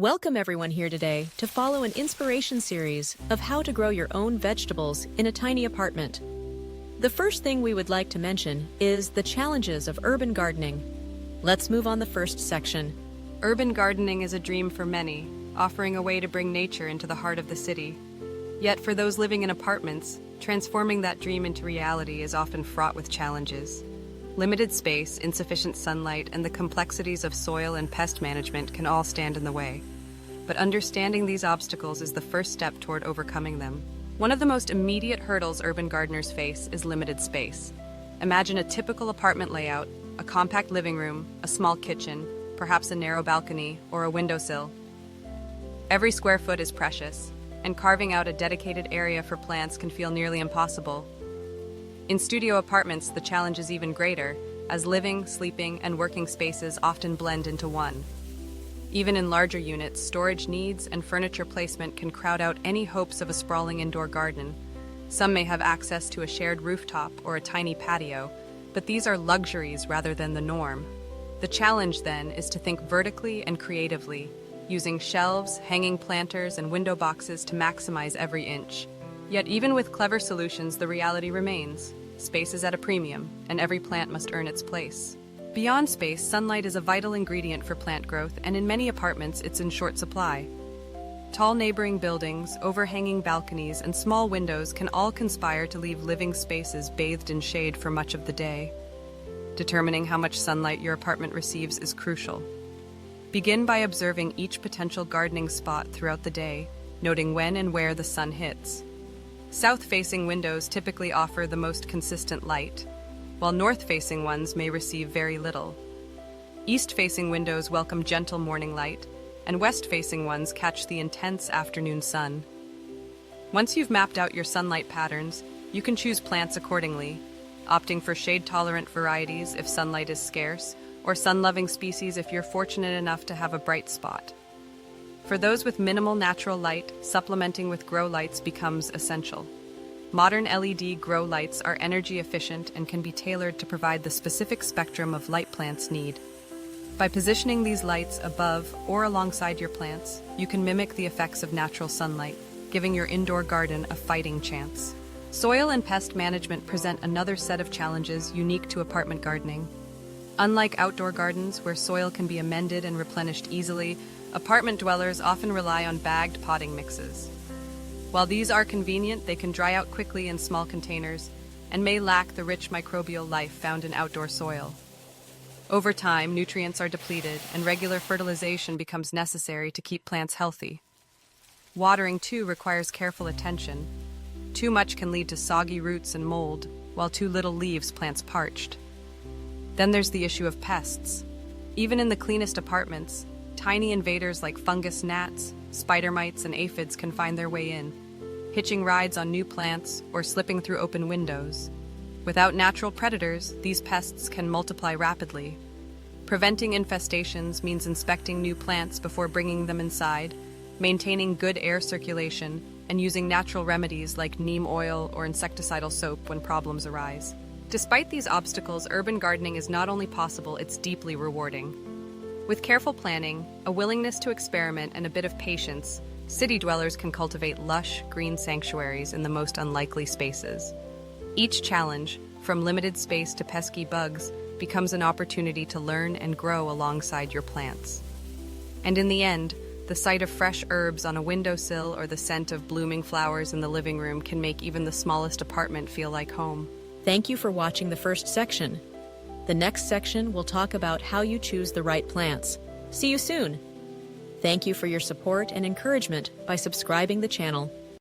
Welcome everyone here today to follow an inspiration series of how to grow your own vegetables in a tiny apartment. The first thing we would like to mention is the challenges of urban gardening. Let's move on the first section. Urban gardening is a dream for many, offering a way to bring nature into the heart of the city. Yet for those living in apartments, transforming that dream into reality is often fraught with challenges. Limited space, insufficient sunlight, and the complexities of soil and pest management can all stand in the way. But understanding these obstacles is the first step toward overcoming them. One of the most immediate hurdles urban gardeners face is limited space. Imagine a typical apartment layout, a compact living room, a small kitchen, perhaps a narrow balcony or a windowsill. Every square foot is precious, and carving out a dedicated area for plants can feel nearly impossible. In studio apartments, the challenge is even greater, as living, sleeping, and working spaces often blend into one. Even in larger units, storage needs and furniture placement can crowd out any hopes of a sprawling indoor garden. Some may have access to a shared rooftop or a tiny patio, but these are luxuries rather than the norm. The challenge, then, is to think vertically and creatively, using shelves, hanging planters, and window boxes to maximize every inch. Yet even with clever solutions, the reality remains. Space is at a premium, and every plant must earn its place. Beyond space, sunlight is a vital ingredient for plant growth, and in many apartments, it's in short supply. Tall neighboring buildings, overhanging balconies, and small windows can all conspire to leave living spaces bathed in shade for much of the day. Determining how much sunlight your apartment receives is crucial. Begin by observing each potential gardening spot throughout the day, noting when and where the sun hits. South-facing windows typically offer the most consistent light, while north-facing ones may receive very little. East-facing windows welcome gentle morning light, and west-facing ones catch the intense afternoon sun. Once you've mapped out your sunlight patterns, you can choose plants accordingly, opting for shade-tolerant varieties if sunlight is scarce, or sun-loving species if you're fortunate enough to have a bright spot. For those with minimal natural light, supplementing with grow lights becomes essential. Modern LED grow lights are energy efficient and can be tailored to provide the specific spectrum of light plants need. By positioning these lights above or alongside your plants, you can mimic the effects of natural sunlight, giving your indoor garden a fighting chance. Soil and pest management present another set of challenges unique to apartment gardening. Unlike outdoor gardens, where soil can be amended and replenished easily, apartment dwellers often rely on bagged potting mixes. While these are convenient, they can dry out quickly in small containers and may lack the rich microbial life found in outdoor soil. Over time, nutrients are depleted and regular fertilization becomes necessary to keep plants healthy. Watering, too, requires careful attention. Too much can lead to soggy roots and mold, while too little leaves plants parched. Then there's the issue of pests. Even in the cleanest apartments, tiny invaders like fungus gnats, spider mites, and aphids can find their way in, hitching rides on new plants or slipping through open windows. Without natural predators, these pests can multiply rapidly. Preventing infestations means inspecting new plants before bringing them inside, maintaining good air circulation, and using natural remedies like neem oil or insecticidal soap when problems arise. Despite these obstacles, urban gardening is not only possible, it's deeply rewarding. With careful planning, a willingness to experiment, and a bit of patience, city dwellers can cultivate lush, green sanctuaries in the most unlikely spaces. Each challenge, from limited space to pesky bugs, becomes an opportunity to learn and grow alongside your plants. And in the end, the sight of fresh herbs on a windowsill or the scent of blooming flowers in the living room can make even the smallest apartment feel like home. Thank you for watching the first section. The next section will talk about how you choose the right plants. See you soon! Thank you for your support and encouragement by subscribing the channel.